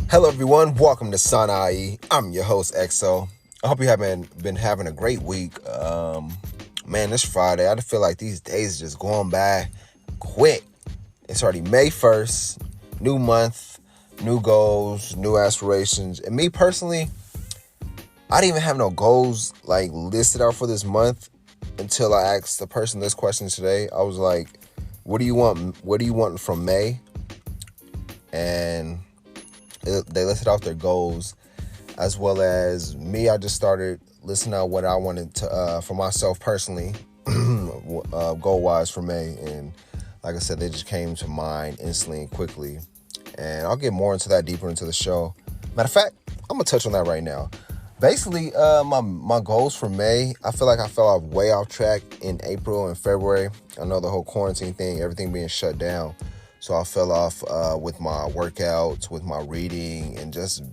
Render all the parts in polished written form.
Hello everyone, welcome to Sanai. I'm your host XO. I hope you haven't been having a great week. Man, this Friday, I just feel like these days are just going by quick. It's already May 1st, new month, new goals, new aspirations. And me personally, I didn't even have no goals listed out for this month until I asked the person this question today. I was like, what do you want? What do you want from May? And they listed out their goals, as well as me. I just started listing out what I wanted to for myself personally, goal wise for May. And like I said, they just came to mind instantly and quickly. And I'll get more into that deeper into the show. Matter of fact, I'm gonna touch on that right now. Basically, my goals for May, I feel like I fell off way off track in April and February. I know the whole quarantine thing, everything being shut down. So I fell off with my workouts, with my reading, and just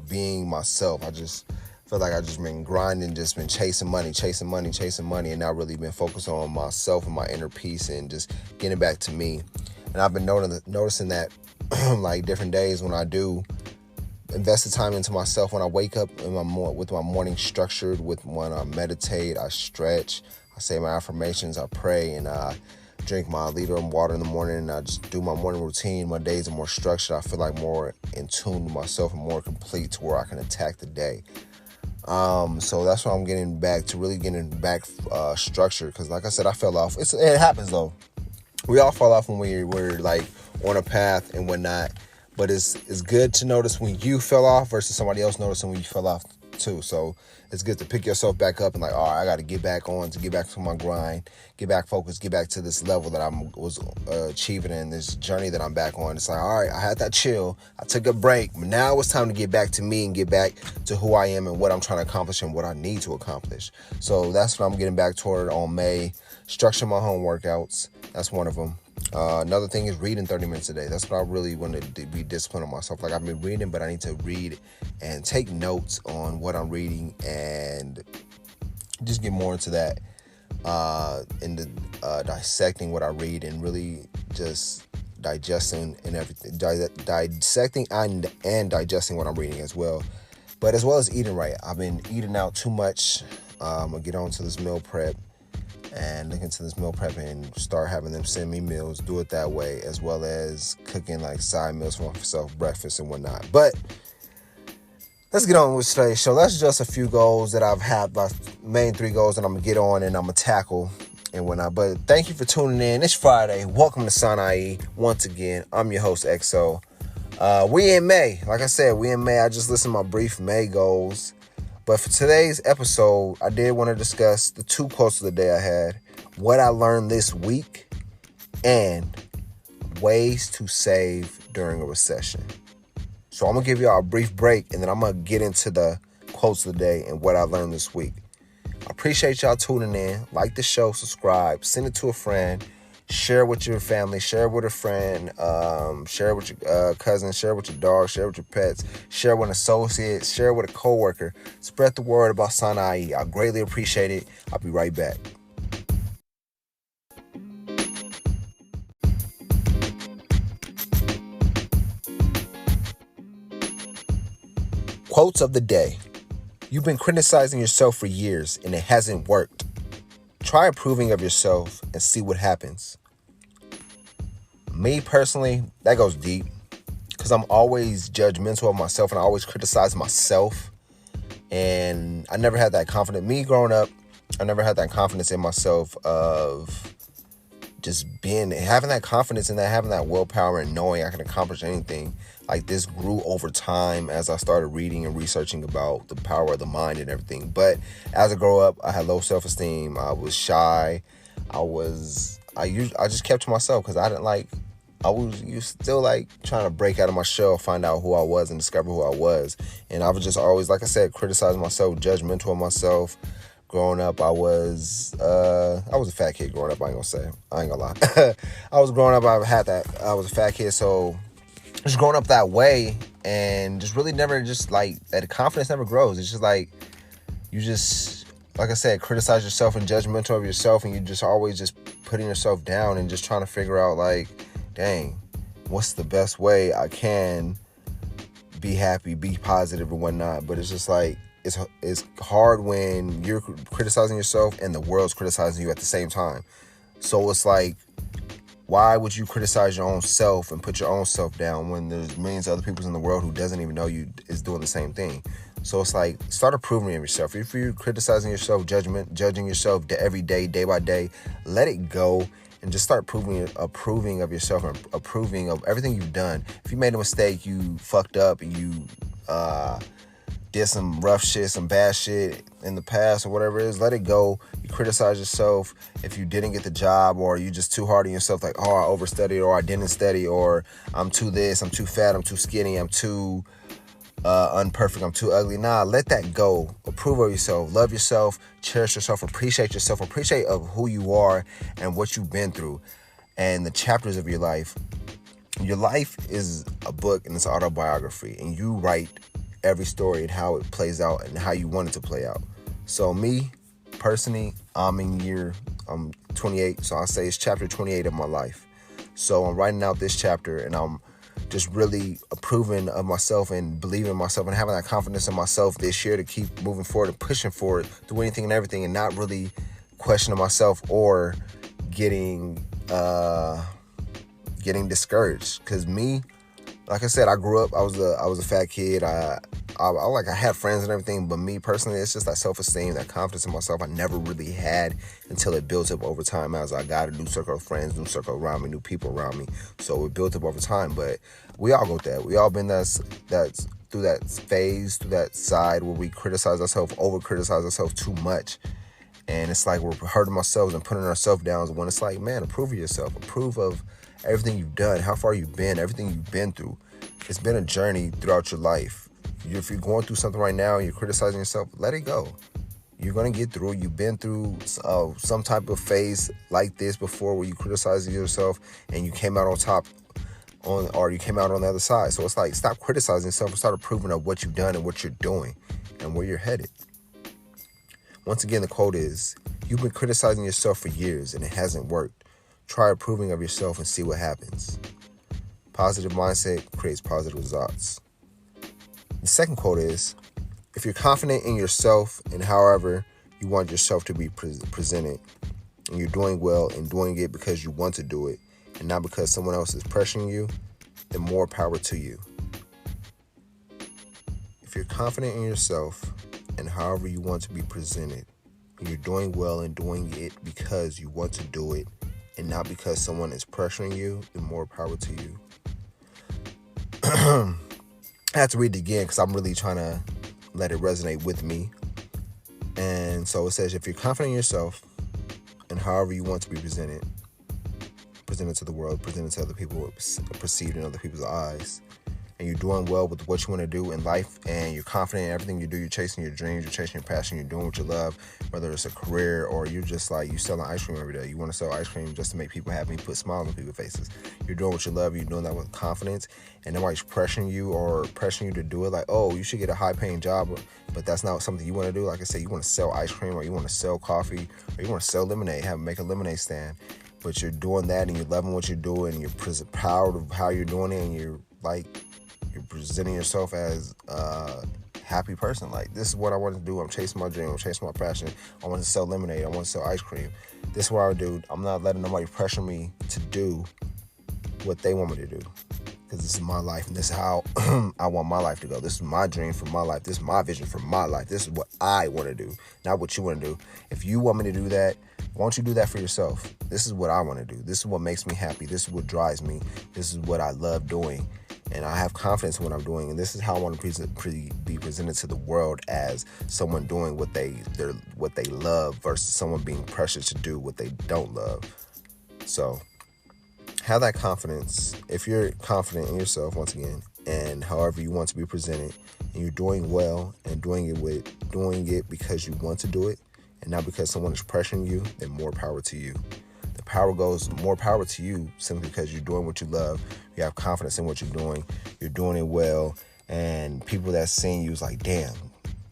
being myself. I just feel like I just been grinding, just been chasing money, and not really been focused on myself and my inner peace and just getting back to me. And I've been noticing that like different days when I do invest the time into myself, when I wake up with my morning structured, when I meditate, I stretch, I say my affirmations, I pray, and I drink my liter of water in the morning, and I just do my morning routine. My days are more structured. I feel like more in tune with myself and more complete to where I can attack the day. So that's why I'm getting back structured, because like I said, I fell off. It happens though. We all fall off when we're like on a path and whatnot. But it's good to notice when you fell off versus somebody else noticing when you fell off too. So it's good to pick yourself back up and like, all right, I got to get back to my grind, get back focused, get back to this level that I was achieving in this journey that I'm back on. It's like, all right, I had that chill, I took a break, but now it's time to get back to me and get back to who I am and what I'm trying to accomplish and what I need to accomplish. So that's what I'm getting back toward on May. Structure my home workouts. That's one of them. Another thing is reading 30 minutes a day. That's what I really want to be disciplined on myself. Like, I've been reading, but I need to read and take notes on what I'm reading and just get more into that, into dissecting what I read and really just digesting and everything, dissecting and digesting what I'm reading as well. But as well as eating right. I've been eating out too much. I'm going to get on to this meal prep and look into this meal prep and start having them send me meals, do it that way, as well as cooking like side meals for myself, breakfast and whatnot. But let's get on with today's show. That's just a few goals that I've had, my main 3 goals that I'm going to get on and I'm going to tackle and whatnot. But thank you for tuning in. It's Friday. Welcome to Sanai. Once again, I'm your host, XO. We in May. Like I said, we in May. I just listed my brief May goals. But for today's episode, I did want to discuss the 2 quotes of the day I had, what I learned this week, and ways to save during a recession. So I'm going to give y'all a brief break, and then I'm going to get into the quotes of the day and what I learned this week. I appreciate y'all tuning in. Like the show, subscribe, send it to a friend, share with your family, share with a friend, share with your cousin, share with your dog, share with your pets, share with an associate, share with a coworker. Spread the word about Sanai. I greatly appreciate it. I'll be right back. Quotes of the day. You've been criticizing yourself for years and it hasn't worked. Try approving of yourself and see what happens. Me personally, that goes deep because I'm always judgmental of myself and I always criticize myself. And I never had that confidence. Me growing up, I never had that confidence in myself of just having that confidence and having that willpower and knowing I can accomplish anything. Like, this grew over time as I started reading and researching about the power of the mind and everything. But as I grew up, I had low self-esteem. I was shy. I just kept to myself because I was still trying to break out of my shell, find out who I was and discover who I was. And I was just always, like I said, criticizing myself, judgmental of myself. Growing up, I was a fat kid growing up. I ain't gonna lie. I was a fat kid. So just growing up that way and just really never that confidence never grows. It's just like, you just, like I said, criticize yourself and judgmental of yourself, and you just always just putting yourself down and just trying to figure out dang, what's the best way I can be happy, be positive and whatnot. But it's just like, it's hard when you're criticizing yourself and the world's criticizing you at the same time. So it's like, why would you criticize your own self and put your own self down when there's millions of other people in the world who doesn't even know you is doing the same thing? So it's like, start approving of yourself. If you're criticizing yourself, judging yourself every day, day by day, let it go and just start approving of yourself and approving of everything you've done. If you made a mistake, you fucked up, and you did some rough shit, some bad shit in the past or whatever it is, let it go. You criticize yourself if you didn't get the job, or you just too hard on yourself, like, oh, I overstudied, or I didn't study, or I'm too this, I'm too fat, I'm too skinny, I'm too unperfect, I'm too ugly. Nah, let that go. Approve of yourself, love yourself, cherish yourself, appreciate of who you are and what you've been through and the chapters of your life. Your life is a book and it's an autobiography, and you write every story and how it plays out and how you want it to play out. So me, personally, I'm 28, so I'll say it's chapter 28 of my life. So I'm writing out this chapter, and I'm just really approving of myself and believing in myself and having that confidence in myself this year to keep moving forward and pushing forward, do anything and everything, and not really questioning myself or getting discouraged. Because me, like I said, I grew up, I was a fat kid. I had friends and everything, but me personally, it's just that self-esteem, that confidence in myself I never really had until it built up over time as I got a new circle of friends, new circle around me, new people around me. So it built up over time. But we all go through that. We all been through that phase, through that side where we criticize ourselves, over-criticize ourselves too much. And it's like we're hurting ourselves and putting ourselves down, when it's like, man, approve of yourself. Approve of everything you've done, how far you've been, everything you've been through. It's been a journey throughout your life. If you're going through something right now and you're criticizing yourself, let it go. You're going to get through it. You've been through some type of phase like this before where you criticize yourself and you came out on top, or you came out on the other side. So it's like, stop criticizing yourself and start approving of what you've done and what you're doing and where you're headed. Once again, the quote is, you've been criticizing yourself for years and it hasn't worked. Try approving of yourself and see what happens. Positive mindset creates positive results. The second quote is, if you're confident in yourself and however you want yourself to be presented, and you're doing well and doing it because you want to do it and not because someone else is pressuring you, then more power to you. If you're confident in yourself and however you want to be presented, and you're doing well and doing it because you want to do it and not because someone is pressuring you, then more power to you. I have to read it again because I'm really trying to let it resonate with me. And so it says, if you're confident in yourself and however you want to be presented to the world, presented to other people, perceived in other people's eyes, and you're doing well with what you want to do in life, and you're confident in everything you do, you're chasing your dreams, you're chasing your passion, you're doing what you love, whether it's a career or you're just like, you selling ice cream every day. You want to sell ice cream just to make people happy, put smiles on people's faces. You're doing what you love, you're doing that with confidence, and nobody's pressuring you to do it. Like, oh, you should get a high-paying job, but that's not something you want to do. Like I said, you want to sell ice cream, or you want to sell coffee, or you want to sell lemonade, make a lemonade stand. But you're doing that, and you're loving what you're doing, and you're proud of how you're doing it, and you're presenting yourself as a happy person. Like, this is what I want to do. I'm chasing my dream. I'm chasing my passion. I want to sell lemonade. I want to sell ice cream. This is what I do. I'm not letting nobody pressure me to do what they want me to do, because this is my life, and this is how I want my life to go. This is my dream for my life. This is my vision for my life. This is what I want to do, not what you want to do. If you want me to do that, why don't you do that for yourself? This is what I want to do. This is what makes me happy. This is what drives me. This is what I love doing. And I have confidence in what I'm doing. And this is how I want to be presented to the world, as someone doing what they love versus someone being pressured to do what they don't love. So have that confidence. If you're confident in yourself, once again, and however you want to be presented, and you're doing well and doing it because you want to do it and not because someone is pressuring you, then more power to you. More power to you simply because you're doing what you love. You have confidence in what you're doing it well, and people that seeing you is like, damn,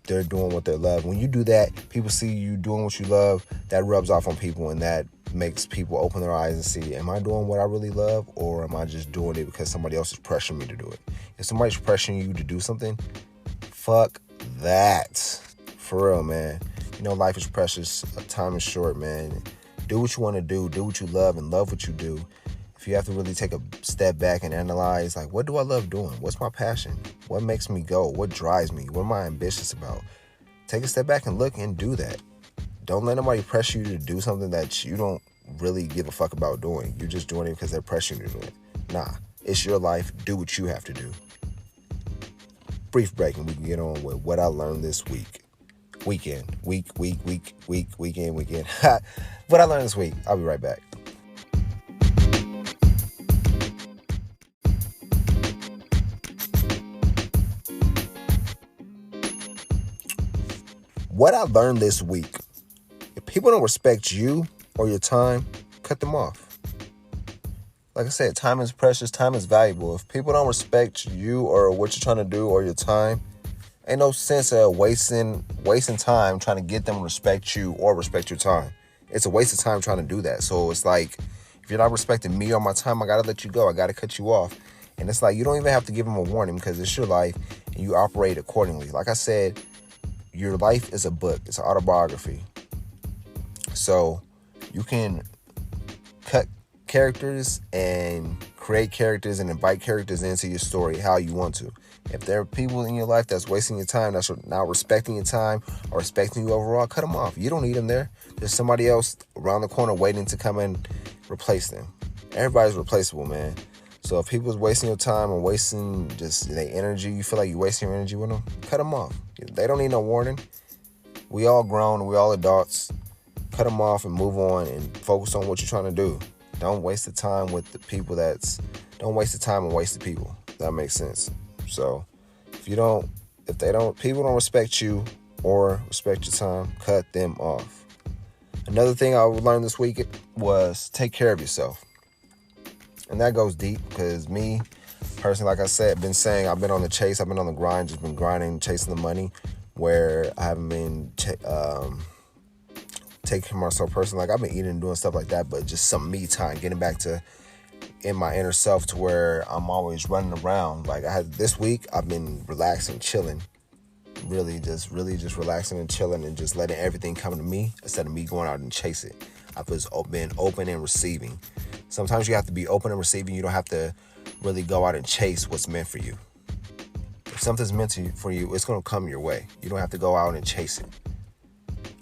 they're doing what they love. When you do that, people see you doing what you love, that rubs off on people, and that makes people open their eyes and see, am I doing what I really love, or am I just doing it because somebody else is pressuring me to do it? If somebody's pressuring you to do something, fuck that. For real, man. Life is precious. Time is short, man. Do what you want to do. Do what you love and love what you do. If you have to really take a step back and analyze, like, what do I love doing? What's my passion? What makes me go? What drives me? What am I ambitious about? Take a step back and look and do that. Don't let nobody pressure you to do something that you don't really give a fuck about doing. You're just doing it because they're pressuring you to do it. Nah, it's your life. Do what you have to do. Brief break and we can get on with what I learned this week. Weekend. What I learned this week. I'll be right back. What I learned this week. If people don't respect you or your time, cut them off. Like I said, time is precious, time is valuable. If people don't respect you or what you're trying to do or your time, ain't no sense of wasting time trying to get them to respect you or respect your time. It's a waste of time trying to do that. So it's like, if you're not respecting me or my time, I got to let you go. I got to cut you off. And it's like, you don't even have to give them a warning because it's your life and you operate accordingly. Like I said, your life is a book. It's an autobiography. So you can cut characters and create characters and invite characters into your story how you want to. If there are people in your life that's wasting your time, that's not respecting your time or respecting you overall, cut them off. You don't need them there. There's somebody else around the corner waiting to come and replace them. Everybody's replaceable, man. So if people's wasting your time or wasting just their energy, you feel like you're wasting your energy with them, cut them off. They don't need no warning. We all grown. We all adults. Cut them off and move on and focus on what you're trying to do. Don't waste the time with the people don't waste the time and waste the people. That makes sense. So if people don't respect you or respect your time, cut them off. Another thing I learned this week was take care of yourself. And that goes deep because me, personally, like I said, I've been on the chase. I've been on the grind, just been grinding, chasing the money, where I haven't been taking care of myself personally. Like, I've been eating and doing stuff like that, but just some me time, getting back to in my inner self to where I'm always running around. Like, this week, I've been relaxing, chilling, really just relaxing and chilling and just letting everything come to me instead of me going out and chase it. I've just been open and receiving. Sometimes you have to be open and receiving. You don't have to really go out and chase what's meant for you. If something's meant for you, it's going to come your way. You don't have to go out and chase it.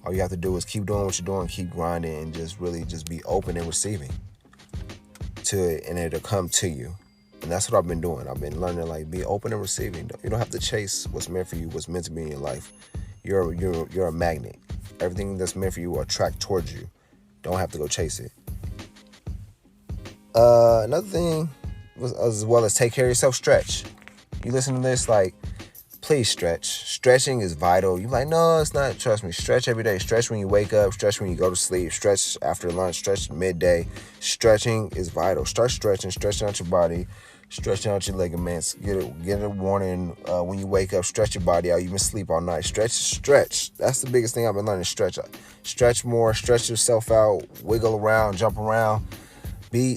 All you have to do is keep doing what you're doing, keep grinding, and just really just be open and receiving to it, and it'll come to you. And that's what I've been doing. I've been learning, like, be open and receiving. You don't have to chase what's meant for you, what's meant to be in your life. You're a magnet. Everything that's meant for you will attract towards you. Don't have to go chase it. Another thing was, as well as take care of yourself, stretch. You listen to this, like, please stretch. Stretching is vital. You're like, no, it's not. Trust me. Stretch every day. Stretch when you wake up. Stretch when you go to sleep. Stretch after lunch. Stretch midday. Stretching is vital. Start stretching out your body. Stretching out your ligaments. Get a warning when you wake up. Stretch your body out. You've been asleep all night. Stretch. That's the biggest thing I've been learning. Stretch more. Stretch yourself out. Wiggle around. Jump around.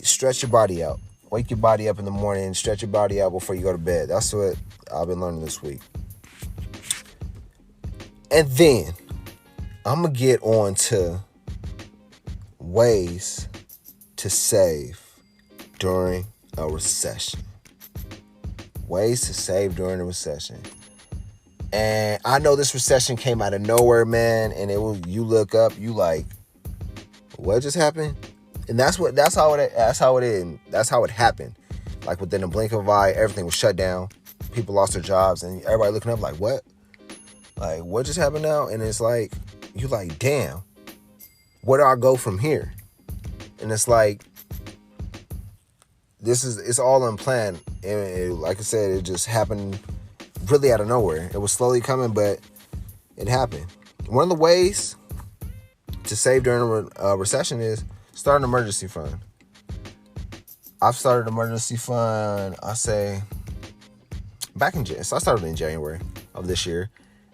Stretch your body out. Wake your body up in the morning. Stretch your body out before you go to bed. That's what I've been learning this week. And then I'm going to get on to ways to save during a recession. Ways to save during a recession. And I know this recession came out of nowhere, man. And you look up, you like, what just happened? And that's how it happened. Like, within a blink of an eye, everything was shut down. People lost their jobs, and everybody looking up like, what? Like, what just happened now? And it's like, you're like, damn, where do I go from here? And it's like, it's all unplanned. And like I said, it just happened really out of nowhere. It was slowly coming, but it happened. One of the ways to save during a recession is start an emergency fund. I've started an emergency fund, I say, so I started in January of this year.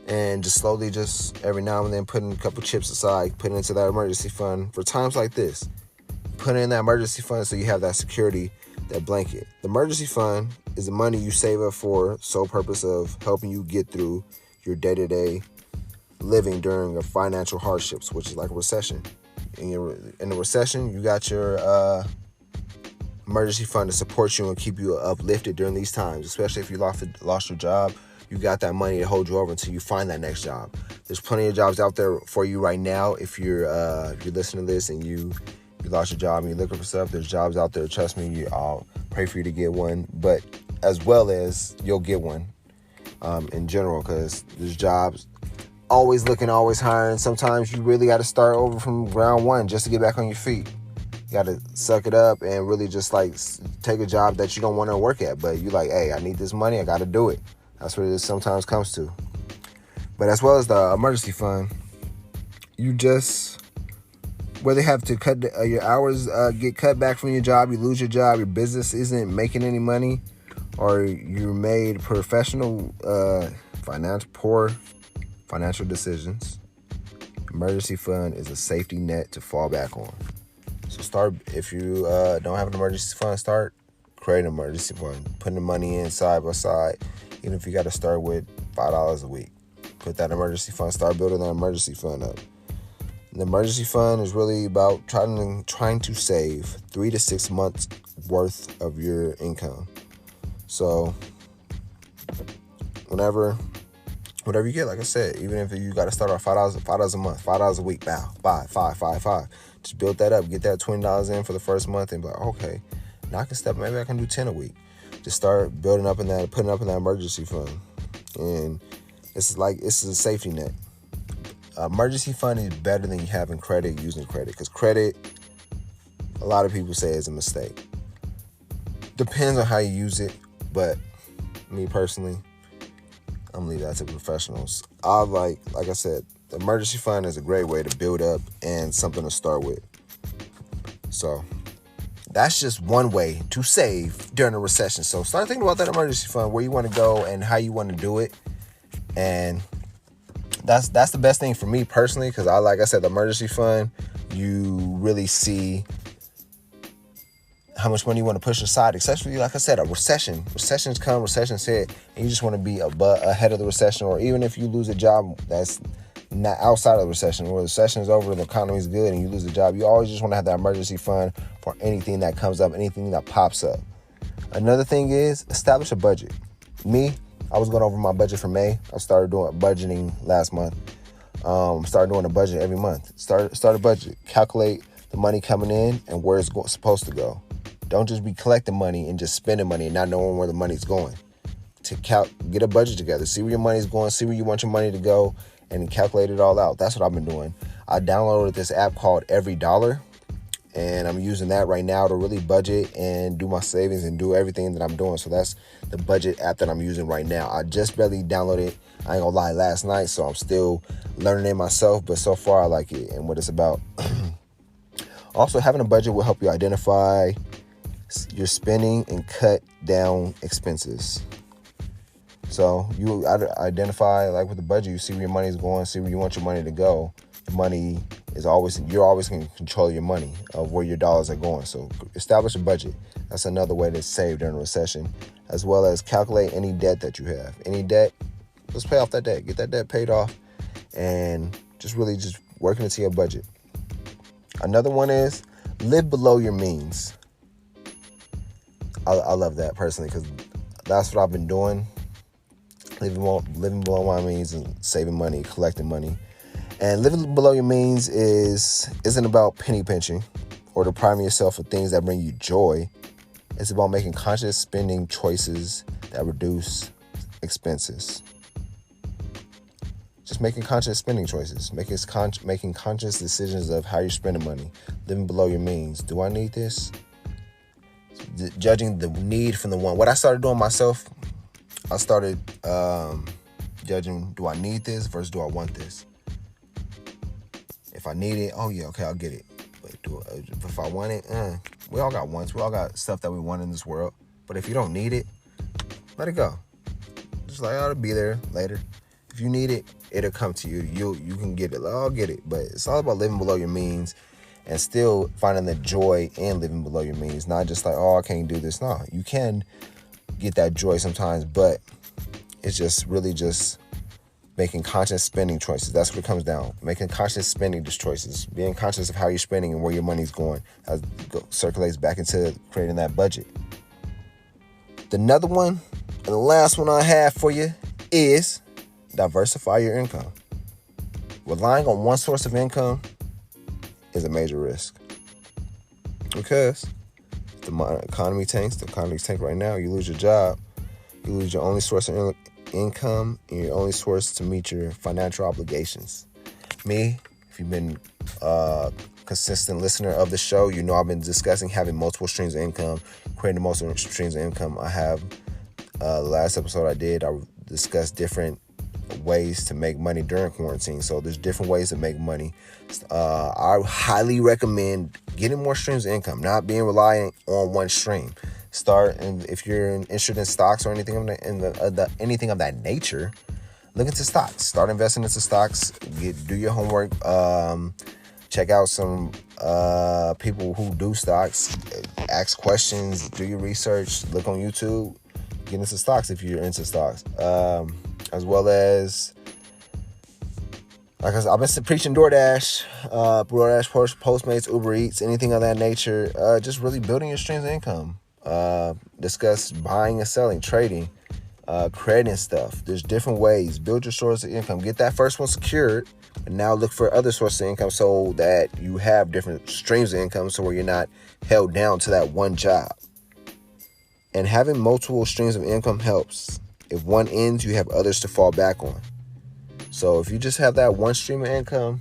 And just slowly, just every now and then, putting a couple chips aside, putting into that emergency fund for times like this. put in that emergency fund so you have that security, that blanket. The emergency fund is the money you save up for sole purpose of helping you get through your day-to-day living during a financial hardships, which is like a recession. In a recession, you got your emergency fund to support you and keep you uplifted during these times, especially if you lost your job. You got that money to hold you over until you find that next job. There's plenty of jobs out there for you right now. If you're listening to this and you lost your job and you're looking for stuff, there's jobs out there. Trust me, I'll pray for you to get one. But as well as you'll get one in general, because there's jobs always looking, always hiring. Sometimes you really got to start over from ground one just to get back on your feet. You got to suck it up and really just like take a job that you don't want to work at, but you like, hey, I need this money, I got to do it. That's what it sometimes comes to. But as well as the emergency fund, you just, whether you have to cut your hours, get cut back from your job, you lose your job, your business isn't making any money, or you're made professional, poor financial decisions, emergency fund is a safety net to fall back on. So start, if you don't have an emergency fund, start creating an emergency fund, putting the money in side by side. Even if you got to start with $5 a week, put that emergency fund, start building that emergency fund up. And the emergency fund is really about trying to save 3 to 6 months worth of your income. So whenever you get, like I said, even if you got to start off $5 a month, $5 a week, five. Just build that up, get that $20 in for the first month, and be like, okay, now I can maybe I can do 10 a week. Just start building up in that, putting up in that emergency fund. And it's a safety net. Emergency fund is better than having credit, using credit. Because credit, a lot of people say is a mistake. Depends on how you use it. But me personally, I'm going to leave that to professionals. Like I said, the emergency fund is a great way to build up and something to start with. So that's just one way to save during a recession. So start thinking about that emergency fund, where you want to go and how you want to do it. And that's the best thing for me personally, because like I said, the emergency fund, you really see how much money you want to push aside, especially, like I said, a recession. Recessions come, recessions hit, and you just want to be ahead of the recession. Or even if you lose a job that's not outside of the recession, or the recession is over and the economy is good and you lose a job, you always just want to have that emergency fund for anything that comes up, anything that pops up. Another thing is establish a budget. I was going over my budget for May. I started doing budgeting last month. Started doing a budget every month. Start a budget. Calculate the money coming in and where it's supposed to go. Don't just be collecting money and just spending money and not knowing where the money's going. Get a budget together. See where your money's going. See where you want your money to go, and calculate it all out. That's what I've been doing. I downloaded this app called Every Dollar, and I'm using that right now to really budget and do my savings and do everything that I'm doing. So that's the budget app that I'm using right now. I just barely downloaded it, I ain't gonna lie, last night, so I'm still learning it myself, but so far I like it and what it's about. Also, having a budget will help you identify your spending and cut down expenses. So you identify, like with the budget, you see where your money is going, see where you want your money to go. You're always going to control your money, of where your dollars are going. So establish a budget. That's another way to save during a recession, as well as calculate any debt that you have. Any debt, let's pay off that debt. Get that debt paid off, and just working into your budget. Another one is live below your means. I love that personally, because that's what I've been doing. Living below my means and saving money, collecting money. And living below your means isn't about penny pinching or depriving yourself of things that bring you joy. It's about making conscious spending choices that reduce expenses. Just making conscious spending choices, making conscious decisions of how you're spending money. Living below your means. Do I need this? Judging the need from the want. What I started doing myself, I started judging, do I need this versus do I want this? If I need it, oh yeah, okay, I'll get it. But if I want it, we all got wants. We all got stuff that we want in this world. But if you don't need it, let it go. Just like, it'll be there later. If you need it, it'll come to you. You can get it. I'll get it. But it's all about living below your means and still finding the joy in living below your means. Not just like, oh, I can't do this. No, you can get that joy sometimes, but it's just really just making conscious spending choices. That's what it comes down. Making conscious spending choices. Being conscious of how you're spending and where your money's going. As it circulates back into creating that budget. Another one, and the last one I have for you is diversify your income. Relying on one source of income is a major risk. Because the economy tanks, right now, you lose your job, you lose your only source of income and your only source to meet your financial obligations. Me, if you've been a consistent listener of the show, you know I've been discussing having multiple streams of income, creating multiple streams of income. I have the last episode I discussed different ways to make money during quarantine. So there's different ways to make money. I highly recommend getting more streams of income, not being reliant on one stream. Start, and if you're interested in stocks or anything anything of that nature, look into stocks. Start investing into stocks. Do your homework. Check out some people who do stocks. Ask questions. Do your research. Look on YouTube. Get into stocks if you're into stocks. As well as, like I said, I've been preaching DoorDash, Postmates, Uber Eats, anything of that nature. Just really building your streams of income. Discuss buying and selling, trading, creating stuff. There's different ways. Build your source of income. Get that first one secured, and now look for other sources of income so that you have different streams of income, so where you're not held down to that one job. And having multiple streams of income helps. If one ends, you have others to fall back on. So if you just have that one stream of income,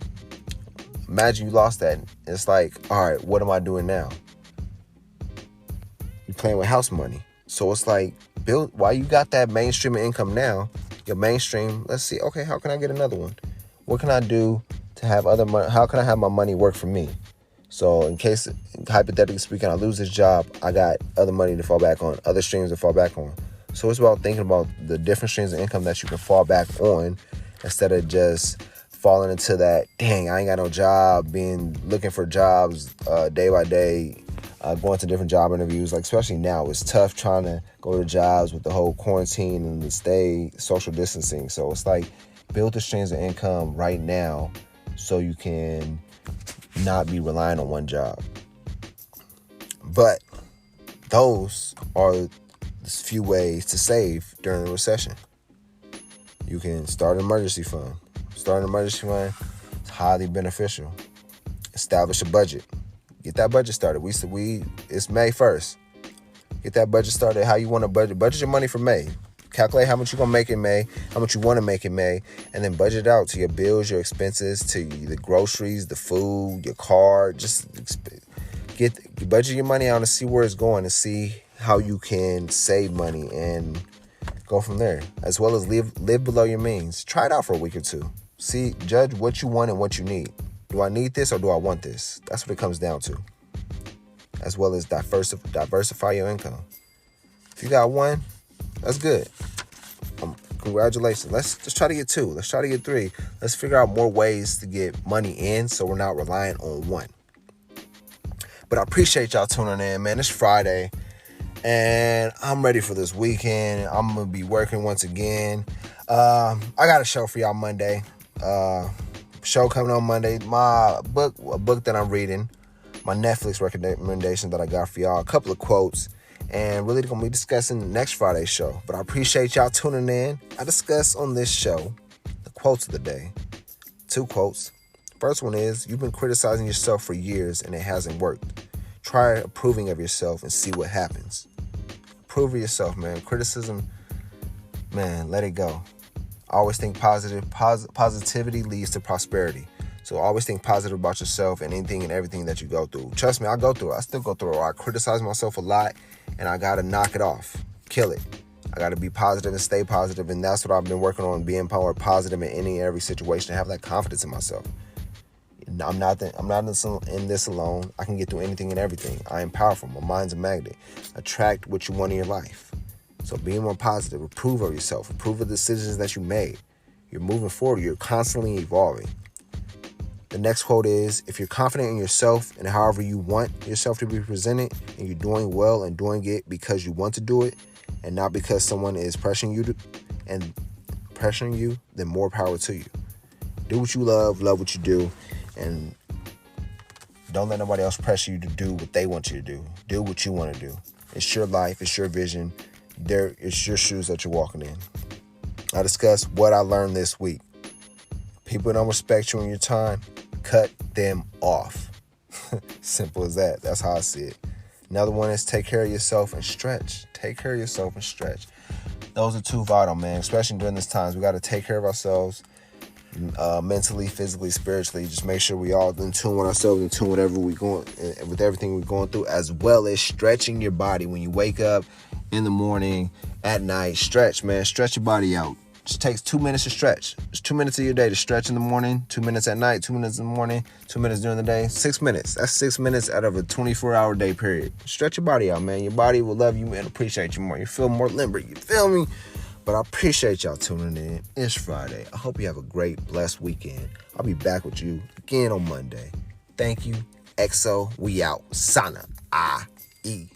imagine you lost that. It's like, all right, what am I doing now? You're playing with house money. So it's like, while you got that mainstream of income now, your mainstream, let's see, okay, how can I get another one? What can I do to have other money? How can I have my money work for me? So in case, hypothetically speaking, I lose this job, I got other money to fall back on, other streams to fall back on. So it's about thinking about the different streams of income that you can fall back on instead of just falling into that, dang, I ain't got no job, looking for jobs day by day, going to different job interviews. Like, especially now, it's tough trying to go to jobs with the whole quarantine and the social distancing. So it's like, build the streams of income right now so you can not be relying on one job. But those are the few ways to save during the recession. You can start an emergency fund. Starting an emergency fund is highly beneficial. Establish a budget. Get that budget started. It's May 1st. Get that budget started. How you want to budget. Budget your money for May. Calculate how much you're going to make in May, how much you want to make in May, and then budget out to your bills, your expenses, to the groceries, the food, your car. Just budget your money out and see where it's going and see how you can save money and go from there, as well as live below your means. Try it out for a week or two. Judge what you want and what you need. Do I need this or do I want this? That's what it comes down to. As well as diversify your income. If you got one, that's good. Congratulations. Let's just try to get two. Let's try to get three. Let's figure out more ways to get money in so we're not relying on one. But I appreciate y'all tuning in, man. It's Friday, and I'm ready for this weekend. I'm going to be working once again. I got a show for y'all Monday. Show coming on Monday. A book that I'm reading. My Netflix recommendation that I got for y'all. A couple of quotes. And really going to be discussing next Friday's show. But I appreciate y'all tuning in. I discuss on this show the quotes of the day. 2 quotes. First one is, you've been criticizing yourself for years and it hasn't worked. Try approving of yourself and see what happens. Approve of yourself, man. Criticism, man, let it go. Always think positive. Positivity leads to prosperity. So always think positive about yourself and anything and everything that you go through. Trust me, I go through it. I still go through it. I criticize myself a lot, and I got to knock it off. Kill it. I got to be positive and stay positive, and that's what I've been working on, being more positive in any and every situation, have that confidence in myself. I'm not in this alone. I can get through anything and everything. I am powerful. My mind's a magnet. Attract what you want in your life. So being more positive, approve of yourself, approve of the decisions that you made. You're moving forward. You're constantly evolving. The next quote is, if you're confident in yourself and however you want yourself to be presented, and you're doing well and doing it because you want to do it and not because someone is pressuring you, then more power to you. Do what you love what you do, and don't let nobody else pressure you to do what they want you to do. Do what you want to do. It's your life. It's your vision. It's your shoes that you're walking in. I discussed what I learned this week. People don't respect you in your time. Cut them off. Simple as that. That's how I see it. Another one is take care of yourself and stretch. Take care of yourself and stretch. Those are two vital, man, especially during this times. We got to take care of ourselves mentally, physically, spiritually. Just make sure we all in tune with ourselves, in tune with with everything we're going through, as well as stretching your body. When you wake up in the morning, at night, stretch, man. Stretch your body out. Just takes 2 minutes to stretch. It's 2 minutes of your day to stretch in the morning, 2 minutes at night, 2 minutes in the morning, 2 minutes during the day, 6 minutes. That's 6 minutes out of a 24-hour day period. Stretch your body out, man. Your body will love you and appreciate you more. You feel more limber. You feel me? But I appreciate y'all tuning in. It's Friday. I hope you have a great, blessed weekend. I'll be back with you again on Monday. Thank you. XO, we out. Sana. I-E.